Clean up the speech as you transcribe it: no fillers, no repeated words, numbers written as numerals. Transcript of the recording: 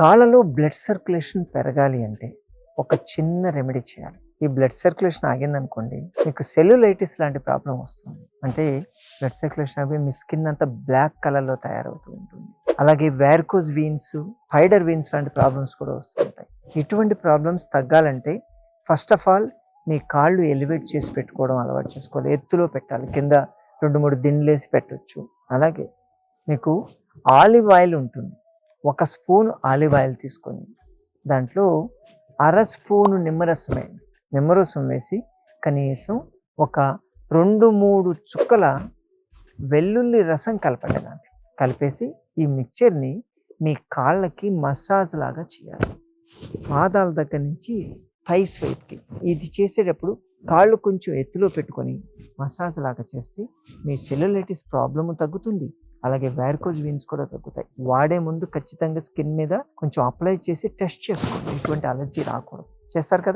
కాళ్ళలో blood circulation పెరగాలి అంటే ఒక చిన్న రెమెడీ చేయాలి. ఈ బ్లడ్ సర్క్యులేషన్ ఆగిందనుకోండి, మీకు సెల్యులైటిస్ లాంటి ప్రాబ్లం వస్తుంది. అంటే బ్లడ్ సర్క్యులేషన్ ఆగి మీ స్కిన్ అంతా బ్లాక్ కలర్లో తయారవుతూ ఉంటుంది. అలాగే వ్యారికోజ్ వీన్స్, స్పైడర్ వీన్స్ లాంటి ప్రాబ్లమ్స్ కూడా వస్తుంటాయి. ఇటువంటి ప్రాబ్లమ్స్ తగ్గాలంటే ఫస్ట్ ఆఫ్ ఆల్ మీ కాళ్ళు ఎలివేట్ చేసి పెట్టుకోవడం అలవాటు చేసుకోవాలి. ఎత్తులో పెట్టాలి, కింద 2-3 దిండ్లేసి పెట్టొచ్చు. అలాగే మీకు ఆలివ్ ఆయిల్ ఉంటుంది. 1 స్పూన్ ఆలివ్ ఆయిల్ తీసుకొని దాంట్లో 1/2 స్పూను నిమ్మరసం వేసి కనీసం ఒక 2-3 చుక్కల వెల్లుల్లి రసం కలపండి. దాంట్లో కలిపేసి ఈ మిక్చర్ని మీ కాళ్ళకి మసాజ్ లాగా చేయాలి. పాదాల దగ్గర నుంచి థైస్ వైపుకి. ఇది చేసేటప్పుడు కాళ్ళు కొంచెం ఎత్తులో పెట్టుకొని మసాజ్ లాగా చేస్తే మీ సెల్యులైటిస్ ప్రాబ్లము తగ్గుతుంది. అలాగే వ్యారికోజ్ వీన్స్ కూడా తగ్గుతాయి. వాడే ముందు ఖచ్చితంగా స్కిన్ మీద కొంచెం అప్లై చేసి టెస్ట్ చేసుకోండి, ఎటువంటి అలర్జీ రాకూడదు. చేస్తారు కదా.